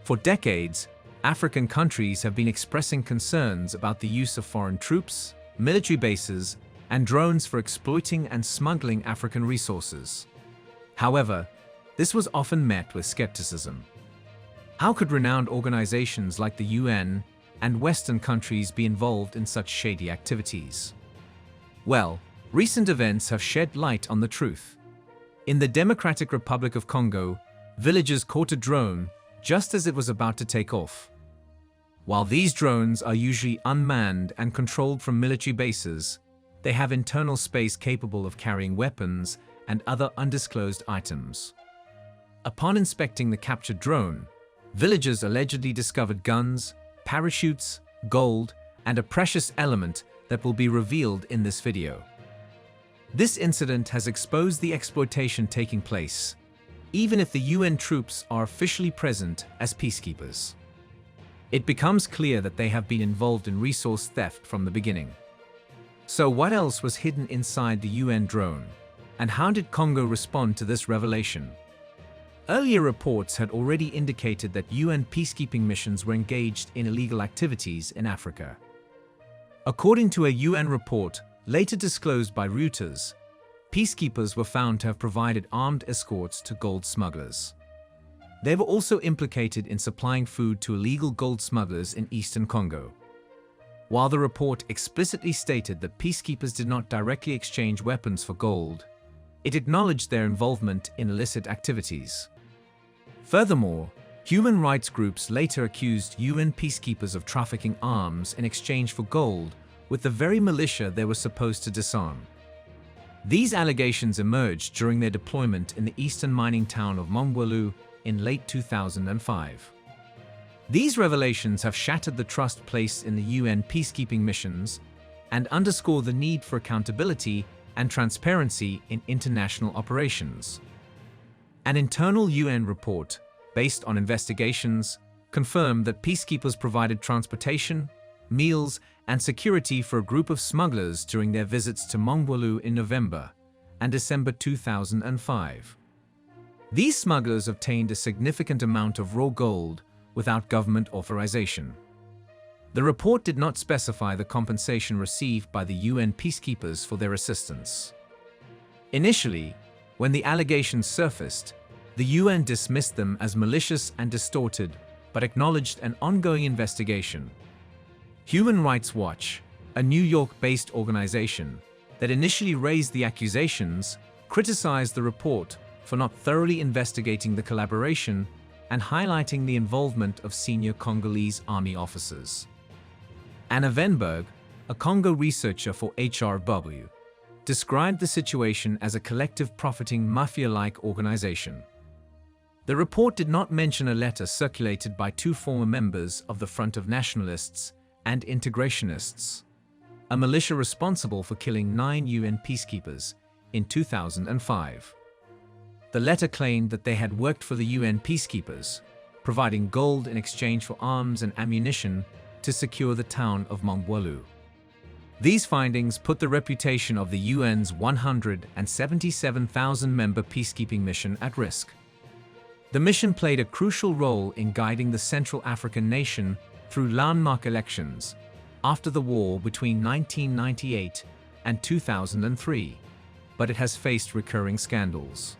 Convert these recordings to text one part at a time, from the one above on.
For decades, African countries have been expressing concerns about the use of foreign troops, military bases, and drones for exploiting and smuggling African resources. However, this was often met with skepticism. How could renowned organizations like the UN and Western countries be involved in such shady activities? Well, recent events have shed light on the truth. In the Democratic Republic of Congo, villagers caught a drone just as it was about to take off. While these drones are usually unmanned and controlled from military bases, they have internal space capable of carrying weapons and other undisclosed items. Upon inspecting the captured drone, villagers allegedly discovered guns, parachutes, gold, and a precious element that will be revealed in this video. This incident has exposed the exploitation taking place, even if the UN troops are officially present as peacekeepers. It becomes clear that they have been involved in resource theft from the beginning. So what else was hidden inside the UN drone? And how did Congo respond to this revelation? Earlier reports had already indicated that UN peacekeeping missions were engaged in illegal activities in Africa. According to a UN report later disclosed by Reuters, peacekeepers were found to have provided armed escorts to gold smugglers. They were also implicated in supplying food to illegal gold smugglers in eastern Congo. While the report explicitly stated that peacekeepers did not directly exchange weapons for gold, it acknowledged their involvement in illicit activities. Furthermore, human rights groups later accused UN peacekeepers of trafficking arms in exchange for gold with the very militia they were supposed to disarm. These allegations emerged during their deployment in the eastern mining town of Mongwalu in late 2005. These revelations have shattered the trust placed in the UN peacekeeping missions and underscore the need for accountability and transparency in international operations. An internal UN report, based on investigations, confirmed that peacekeepers provided transportation, meals, and security for a group of smugglers during their visits to Mongwalu in November and December 2005. These smugglers obtained a significant amount of raw gold without government authorization. The report did not specify the compensation received by the UN peacekeepers for their assistance. Initially, when the allegations surfaced, the UN dismissed them as malicious and distorted, but acknowledged an ongoing investigation. Human Rights Watch, a New York-based organization that initially raised the accusations, criticized the report for not thoroughly investigating the collaboration and highlighting the involvement of senior Congolese army officers. Anna Venberg, a Congo researcher for HRW, described the situation as a collective profiting mafia-like organization. The report did not mention a letter circulated by two former members of the Front of Nationalists and Integrationists, a militia responsible for killing 9 UN peacekeepers in 2005. The letter claimed that they had worked for the UN peacekeepers, providing gold in exchange for arms and ammunition to secure the town of Mongwalu. These findings put the reputation of the UN's 177,000-member peacekeeping mission at risk. The mission played a crucial role in guiding the Central African nation through landmark elections after the war between 1998 and 2003, but it has faced recurring scandals.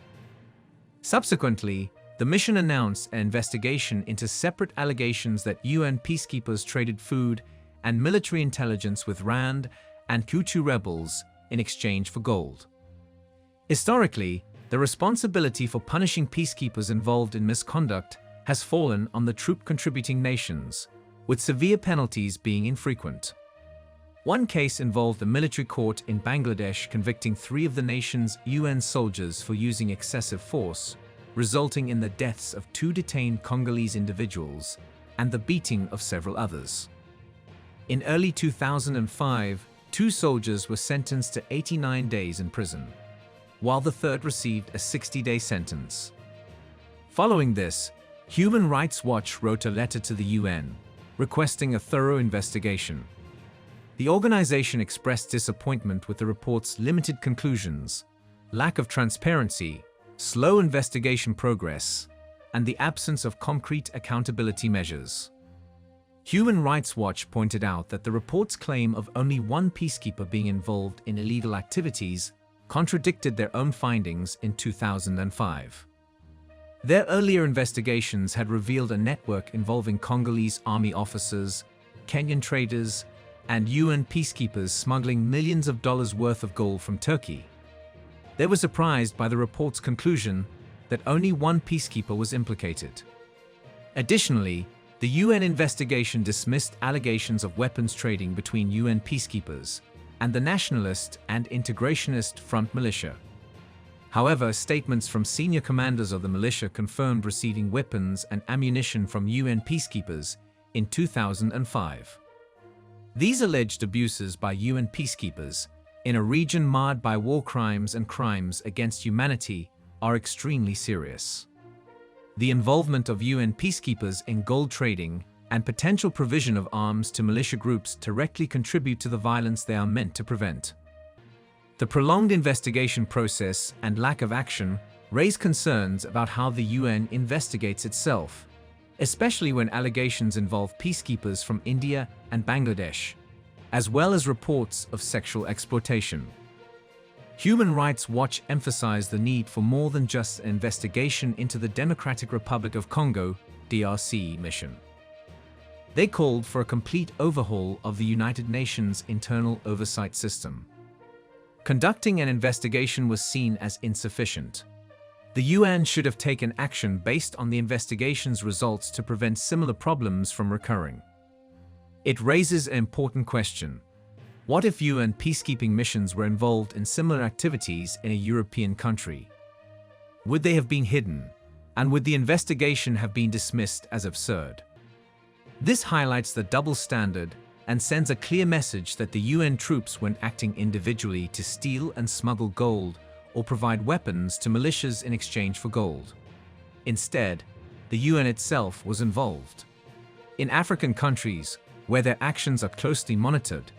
Subsequently, the mission announced an investigation into separate allegations that UN peacekeepers traded food and military intelligence with Rand and Hutu rebels in exchange for gold. Historically, the responsibility for punishing peacekeepers involved in misconduct has fallen on the troop-contributing nations, with severe penalties being infrequent. One case involved a military court in Bangladesh convicting 3 of the nation's UN soldiers for using excessive force, resulting in the deaths of 2 detained Congolese individuals and the beating of several others. In early 2005, 2 soldiers were sentenced to 89 days in prison, while the third received a 60-day sentence. Following this, Human Rights Watch wrote a letter to the UN, requesting a thorough investigation. The organization expressed disappointment with the report's limited conclusions, lack of transparency, slow investigation progress, and the absence of concrete accountability measures. Human Rights Watch pointed out that the report's claim of only one peacekeeper being involved in illegal activities contradicted their own findings in 2005. Their earlier investigations had revealed a network involving Congolese army officers, Kenyan traders, and UN peacekeepers smuggling millions of dollars worth of gold from Turkey. They were surprised by the report's conclusion that only one peacekeeper was implicated. Additionally, the UN investigation dismissed allegations of weapons trading between UN peacekeepers and the nationalist and integrationist Front militia. However, statements from senior commanders of the militia confirmed receiving weapons and ammunition from UN peacekeepers in 2005. These alleged abuses by UN peacekeepers in a region marred by war crimes and crimes against humanity are extremely serious. The involvement of UN peacekeepers in gold trading and potential provision of arms to militia groups directly contribute to the violence they are meant to prevent. The prolonged investigation process and lack of action raise concerns about how the UN investigates itself, especially when allegations involve peacekeepers from India and Bangladesh, as well as reports of sexual exploitation. Human Rights Watch emphasized the need for more than just an investigation into the Democratic Republic of Congo (DRC) mission. They called for a complete overhaul of the United Nations internal oversight system. Conducting an investigation was seen as insufficient. The UN should have taken action based on the investigation's results to prevent similar problems from recurring. It raises an important question. What if UN peacekeeping missions were involved in similar activities in a European country? Would they have been hidden, and would the investigation have been dismissed as absurd? This highlights the double standard and sends a clear message that the UN troops weren't acting individually to steal and smuggle gold or provide weapons to militias in exchange for gold. Instead, the UN itself was involved. In African countries, where their actions are closely monitored,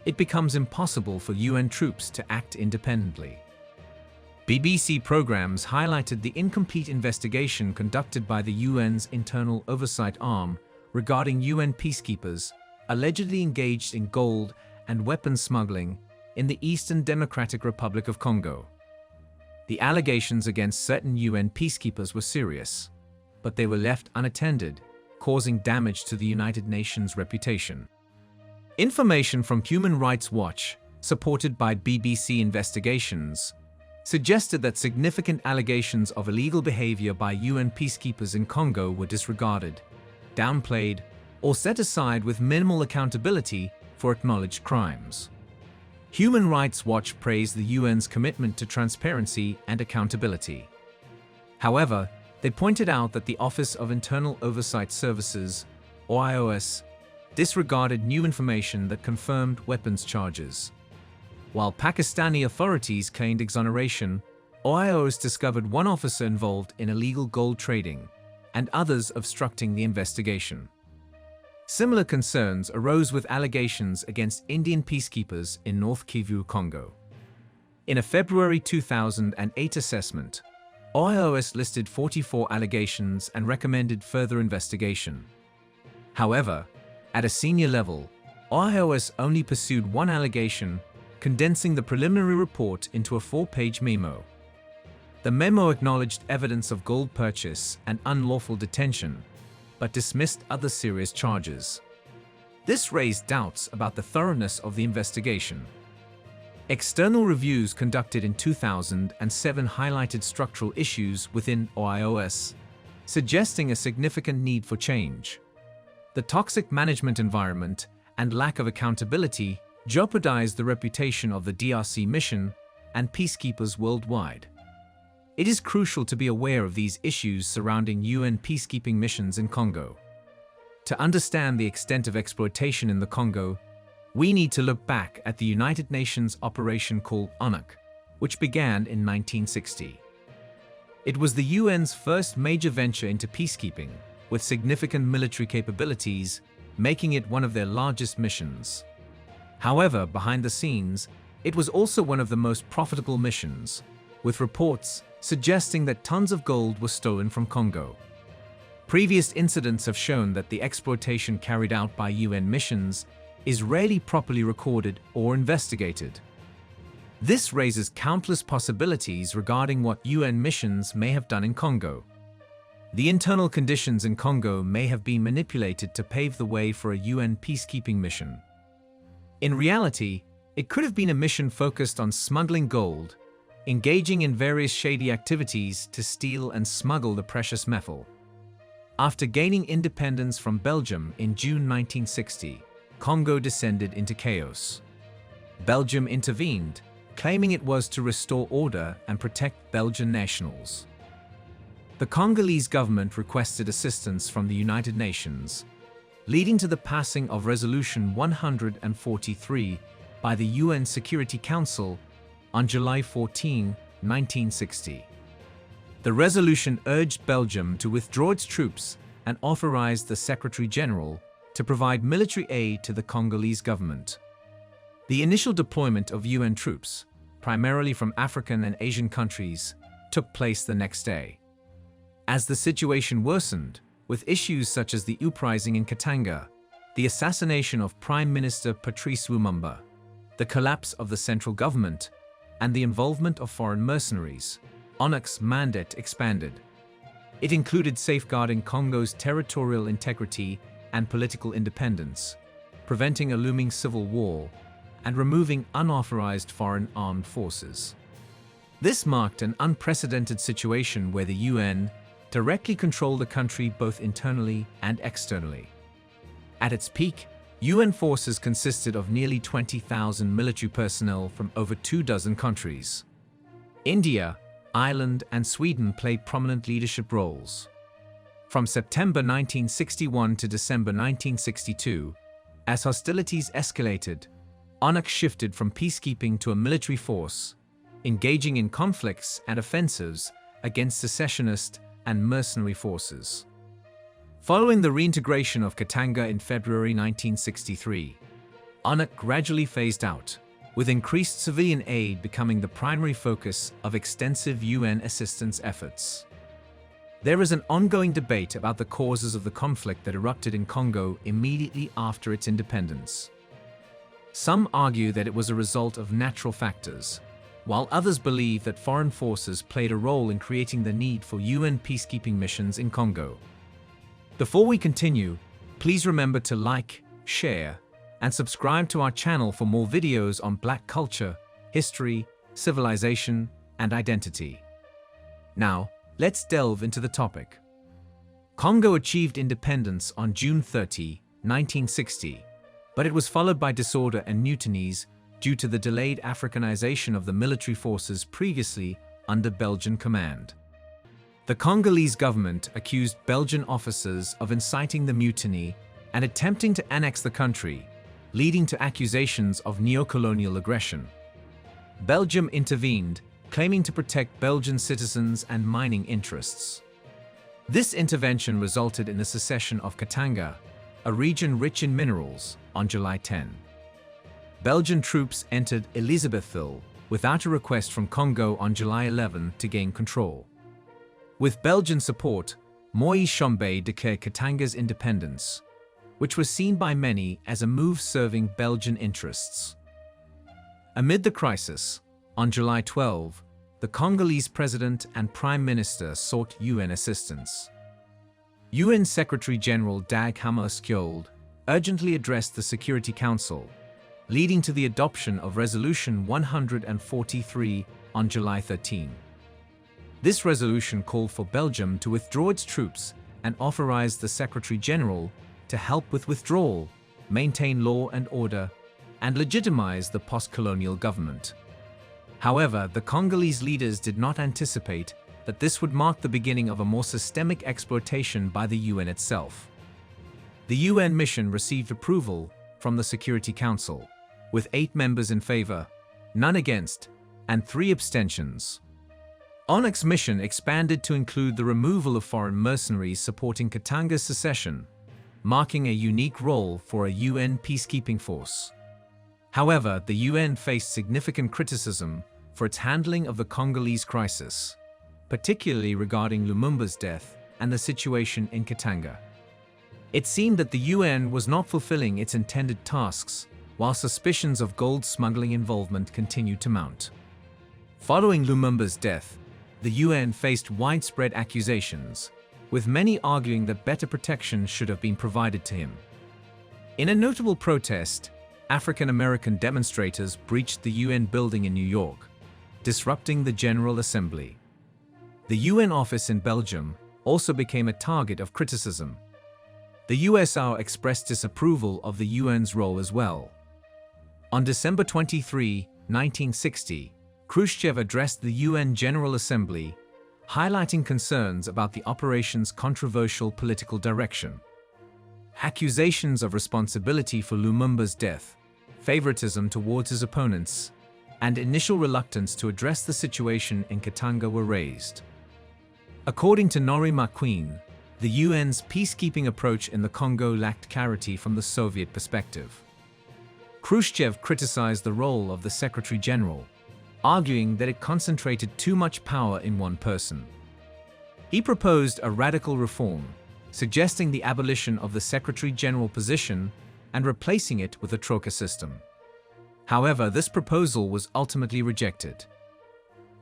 it becomes impossible for UN troops to act independently. BBC programs highlighted the incomplete investigation conducted by the UN's internal oversight arm regarding UN peacekeepers allegedly engaged in gold and weapons smuggling in the Eastern Democratic Republic of Congo. The allegations against certain UN peacekeepers were serious, but they were left unattended, causing damage to the United Nations' reputation. Information from Human Rights Watch, supported by BBC investigations, suggested that significant allegations of illegal behavior by UN peacekeepers in Congo were disregarded, downplayed, or set aside with minimal accountability for acknowledged crimes. Human Rights Watch praised the UN's commitment to transparency and accountability. However, they pointed out that the Office of Internal Oversight Services, OIOS, disregarded new information that confirmed weapons charges. While Pakistani authorities claimed exoneration, OIOS discovered one officer involved in illegal gold trading and others obstructing the investigation. Similar concerns arose with allegations against Indian peacekeepers in North Kivu, Congo. In a February 2008 assessment, OIOS listed 44 allegations and recommended further investigation. However, at a senior level, OIOS only pursued one allegation, condensing the preliminary report into a 4-page memo. The memo acknowledged evidence of gold purchase and unlawful detention, but dismissed other serious charges. This raised doubts about the thoroughness of the investigation. External reviews conducted in 2007 highlighted structural issues within OIOS, suggesting a significant need for change. The toxic management environment and lack of accountability jeopardized the reputation of the DRC mission and peacekeepers worldwide. It is crucial to be aware of these issues surrounding UN peacekeeping missions in Congo. To understand the extent of exploitation in the Congo, we need to look back at the United Nations operation called UNMAND, which began in 1960. It was the UN's first major venture into peacekeeping, with significant military capabilities, making it one of their largest missions. However, behind the scenes, it was also one of the most profitable missions, with reports suggesting that tons of gold was stolen from Congo. Previous incidents have shown that the exploitation carried out by UN missions is rarely properly recorded or investigated. This raises countless possibilities regarding what UN missions may have done in Congo. The internal conditions in Congo may have been manipulated to pave the way for a UN peacekeeping mission. In reality, it could have been a mission focused on smuggling gold, engaging in various shady activities to steal and smuggle the precious metal. After gaining independence from Belgium in June 1960, Congo descended into chaos. Belgium intervened, claiming it was to restore order and protect Belgian nationals. The Congolese government requested assistance from the United Nations, leading to the passing of Resolution 143 by the UN Security Council on July 14, 1960. The resolution urged Belgium to withdraw its troops and authorized the Secretary-General to provide military aid to the Congolese government. The initial deployment of UN troops, primarily from African and Asian countries, took place the next day. As the situation worsened, with issues such as the uprising in Katanga, the assassination of Prime Minister Patrice Lumumba, the collapse of the central government, and the involvement of foreign mercenaries, ONUC's mandate expanded. It included safeguarding Congo's territorial integrity and political independence, preventing a looming civil war, and removing unauthorized foreign armed forces. This marked an unprecedented situation where the UN directly controlled the country both internally and externally. At its peak, UN forces consisted of nearly 20,000 military personnel from over 24 countries. India, Ireland, and Sweden played prominent leadership roles. From September 1961 to December 1962, as hostilities escalated, ONUC shifted from peacekeeping to a military force, engaging in conflicts and offensives against secessionist and mercenary forces. Following the reintegration of Katanga in February 1963, ONUC gradually phased out, with increased civilian aid becoming the primary focus of extensive UN assistance efforts. There is an ongoing debate about the causes of the conflict that erupted in Congo immediately after its independence. Some argue that it was a result of natural factors, while others believe that foreign forces played a role in creating the need for UN peacekeeping missions in Congo. Before we continue, please remember to like, share, and subscribe to our channel for more videos on Black culture, history, civilization, and identity. Now, let's delve into the topic. Congo achieved independence on June 30, 1960, but it was followed by disorder and mutinies due to the delayed Africanization of the military forces previously under Belgian command. The Congolese government accused Belgian officers of inciting the mutiny and attempting to annex the country, leading to accusations of neocolonial aggression. Belgium intervened, claiming to protect Belgian citizens and mining interests. This intervention resulted in the secession of Katanga, a region rich in minerals, on July 10. Belgian troops entered Elizabethville without a request from Congo on July 11 to gain control. With Belgian support, Moise Tshombe declared Katanga's independence, which was seen by many as a move serving Belgian interests. Amid the crisis, on July 12, the Congolese president and prime minister sought UN assistance. UN Secretary-General Dag Hammarskjöld urgently addressed the Security Council, leading to the adoption of Resolution 143 on July 13. This resolution called for Belgium to withdraw its troops and authorized the Secretary-General to help with withdrawal, maintain law and order, and legitimize the post-colonial government. However, the Congolese leaders did not anticipate that this would mark the beginning of a more systemic exploitation by the UN itself. The UN mission received approval from the Security Council, with 8 members in favor, none against, and 3 abstentions. ONUC's mission expanded to include the removal of foreign mercenaries supporting Katanga's secession, marking a unique role for a UN peacekeeping force. However, the UN faced significant criticism for its handling of the Congolese crisis, particularly regarding Lumumba's death and the situation in Katanga. It seemed that the UN was not fulfilling its intended tasks, while suspicions of gold smuggling involvement continued to mount. Following Lumumba's death, the UN faced widespread accusations, with many arguing that better protection should have been provided to him. In a notable protest, African-American demonstrators breached the UN building in New York, disrupting the General Assembly. The UN office in Belgium also became a target of criticism. The USSR expressed disapproval of the UN's role as well. On December 23, 1960, Khrushchev addressed the UN General Assembly, highlighting concerns about the operation's controversial political direction. Accusations of responsibility for Lumumba's death, favoritism towards his opponents, and initial reluctance to address the situation in Katanga were raised. According to Norrie McQueen, the UN's peacekeeping approach in the Congo lacked clarity from the Soviet perspective. Khrushchev criticized the role of the Secretary General, arguing that it concentrated too much power in one person. He proposed a radical reform, suggesting the abolition of the Secretary General position and replacing it with a troika system. However, this proposal was ultimately rejected.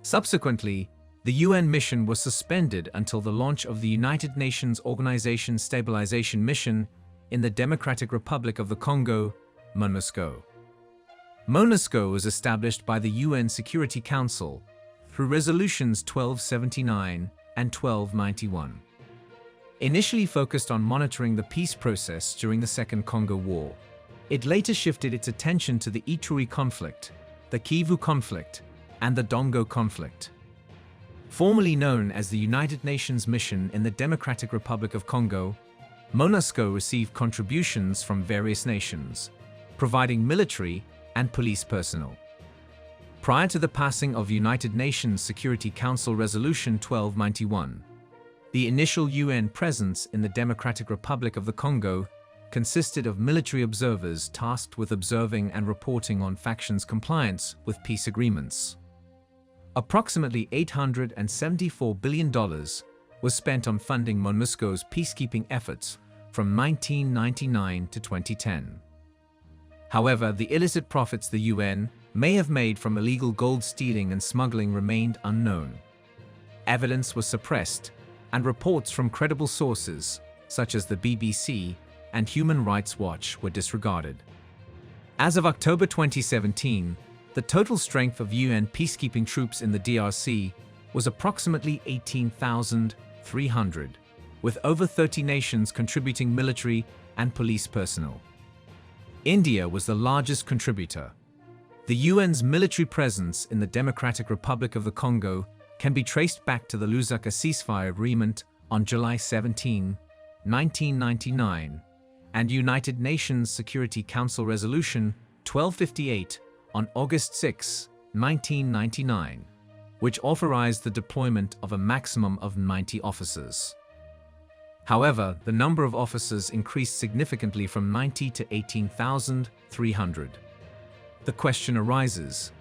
Subsequently, the UN mission was suspended until the launch of the United Nations Organization Stabilization Mission in the Democratic Republic of the Congo, MONUSCO. MONUSCO was established by the UN Security Council through Resolutions 1279 and 1291. Initially focused on monitoring the peace process during the Second Congo War, it later shifted its attention to the Ituri conflict, the Kivu conflict, and the Dongo conflict. Formerly known as the United Nations Mission in the Democratic Republic of Congo, MONUSCO received contributions from various nations, providing military and police personnel. Prior to the passing of United Nations Security Council Resolution 1291, the initial UN presence in the Democratic Republic of the Congo consisted of military observers tasked with observing and reporting on factions' compliance with peace agreements. Approximately $874 billion was spent on funding MONUSCO's peacekeeping efforts from 1999 to 2010. However, the illicit profits the UN may have made from illegal gold stealing and smuggling remained unknown. Evidence was suppressed, and reports from credible sources, such as the BBC and Human Rights Watch, were disregarded. As of October 2017, the total strength of UN peacekeeping troops in the DRC was approximately 18,300, with over 30 nations contributing military and police personnel. India was the largest contributor. The UN's military presence in the Democratic Republic of the Congo can be traced back to the Lusaka ceasefire agreement on July 17, 1999, and United Nations Security Council Resolution 1258 on August 6, 1999, which authorized the deployment of a maximum of 90 officers. However, the number of officers increased significantly from 90 to 18,300. The question arises,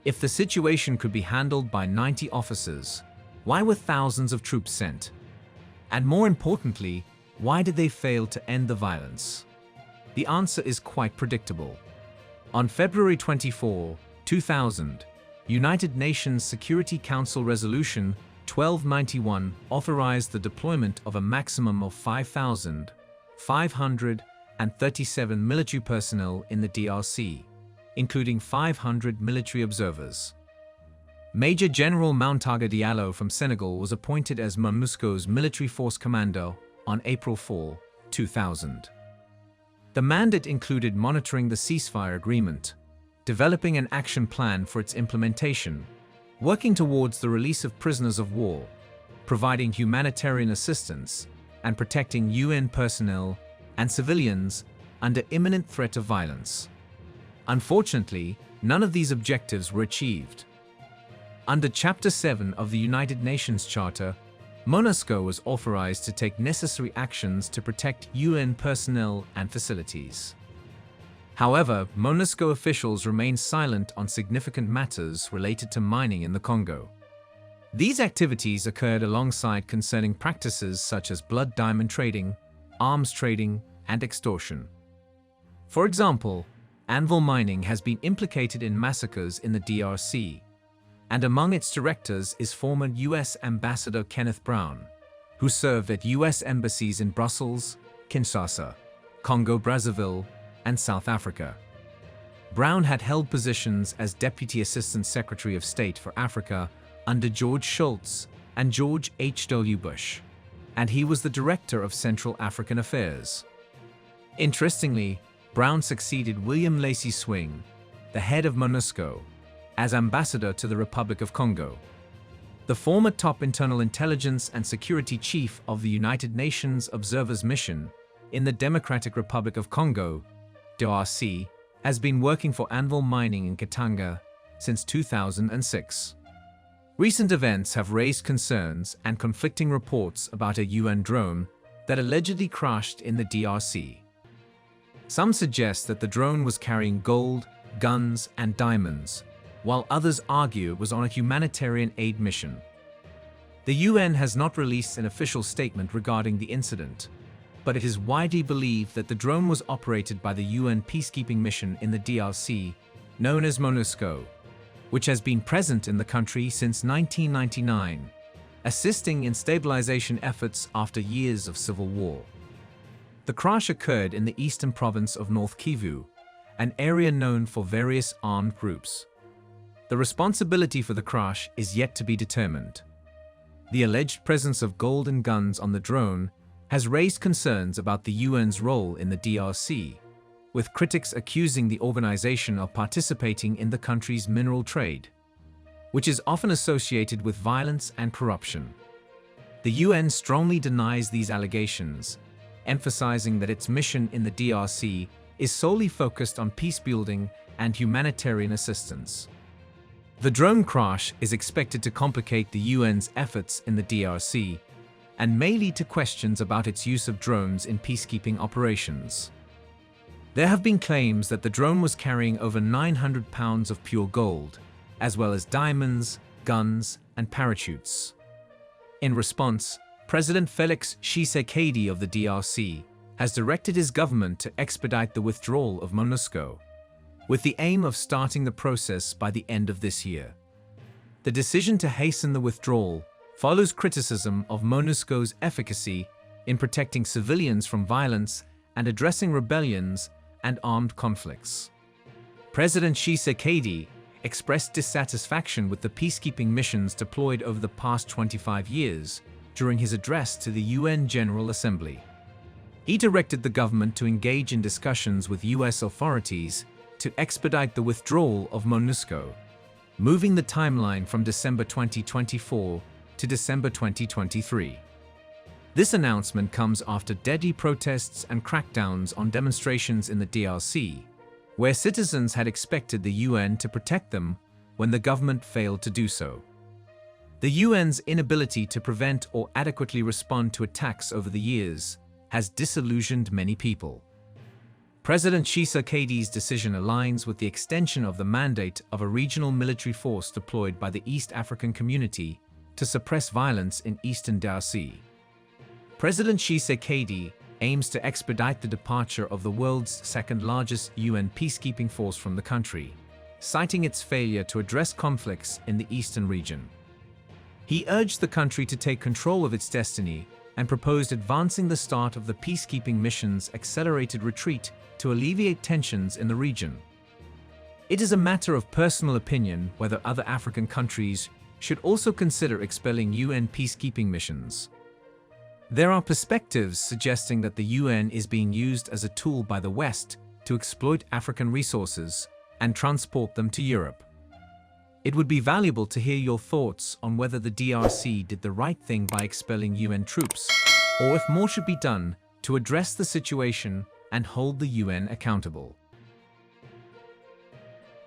if the situation could be handled by 90 officers, why were thousands of troops sent? And more importantly, why did they fail to end the violence? The answer is quite predictable. On February 24, 2000, United Nations Security Council Resolution 1291 authorized the deployment of a maximum of 5,537 military personnel in the DRC, including 500 military observers. Major General Mountaga Diallo from Senegal was appointed as MONUSCO's military force commander on April 4, 2000. The mandate included monitoring the ceasefire agreement, developing an action plan for its implementation, working towards the release of prisoners of war, providing humanitarian assistance, and protecting UN personnel and civilians under imminent threat of violence. Unfortunately, none of these objectives were achieved. Under Chapter 7 of the United Nations Charter, MONUSCO was authorized to take necessary actions to protect UN personnel and facilities. However, MONUSCO officials remained silent on significant matters related to mining in the Congo. These activities occurred alongside concerning practices such as blood diamond trading, arms trading, and extortion. For example, anvil mining has been implicated in massacres in the DRC, and among its directors is former U.S. Ambassador Kenneth Brown, who served at U.S. embassies in Brussels, Kinshasa, Congo-Brazzaville, and South Africa. Brown had held positions as Deputy Assistant Secretary of State for Africa under George Shultz and George H.W. Bush, and he was the Director of Central African Affairs. Interestingly, Brown succeeded William Lacy Swing, the head of MONUSCO, as ambassador to the Republic of Congo. The former top internal intelligence and security chief of the United Nations Observers Mission in the Democratic Republic of Congo, DRC, has been working for anvil mining in Katanga since 2006. Recent events have raised concerns and conflicting reports about a UN drone that allegedly crashed in the DRC. Some suggest that the drone was carrying gold, guns, and diamonds, while others argue it was on a humanitarian aid mission. The UN has not released an official statement regarding the incident, but it is widely believed that the drone was operated by the UN peacekeeping mission in the DRC, known as MONUSCO, which has been present in the country since 1999, assisting in stabilization efforts after years of civil war. The crash occurred in the eastern province of North Kivu, an area known for various armed groups. The responsibility for the crash is yet to be determined. The alleged presence of gold and guns on the drone has raised concerns about the UN's role in the DRC, with critics accusing the organization of participating in the country's mineral trade, which is often associated with violence and corruption. The UN strongly denies these allegations, emphasizing that its mission in the DRC is solely focused on peacebuilding and humanitarian assistance. The drone crash is expected to complicate the UN's efforts in the DRC and may lead to questions about its use of drones in peacekeeping operations. There have been claims that the drone was carrying over 900 pounds of pure gold, as well as diamonds, guns, and parachutes. In response, President Felix Tshisekedi of the DRC has directed his government to expedite the withdrawal of MONUSCO, with the aim of starting the process by the end of this year. The decision to hasten the withdrawal follows criticism of MONUSCO's efficacy in protecting civilians from violence and addressing rebellions and armed conflicts. President Tshisekedi expressed dissatisfaction with the peacekeeping missions deployed over the past 25 years during his address to the UN General Assembly. He directed the government to engage in discussions with US authorities to expedite the withdrawal of MONUSCO, moving the timeline from December 2024 to December 2023. This announcement comes after deadly protests and crackdowns on demonstrations in the DRC, where citizens had expected the UN to protect them when the government failed to do so. The UN's inability to prevent or adequately respond to attacks over the years has disillusioned many people. President Tshisekedi's decision aligns with the extension of the mandate of a regional military force deployed by the East African Community to suppress violence in eastern DRC. President Tshisekedi aims to expedite the departure of the world's second-largest UN peacekeeping force from the country, citing its failure to address conflicts in the eastern region. He urged the country to take control of its destiny and proposed advancing the start of the peacekeeping mission's accelerated retreat to alleviate tensions in the region. It is a matter of personal opinion whether other African countries should also consider expelling UN peacekeeping missions. There are perspectives suggesting that the UN is being used as a tool by the West to exploit African resources and transport them to Europe. It would be valuable to hear your thoughts on whether the DRC did the right thing by expelling UN troops, or if more should be done to address the situation and hold the UN accountable.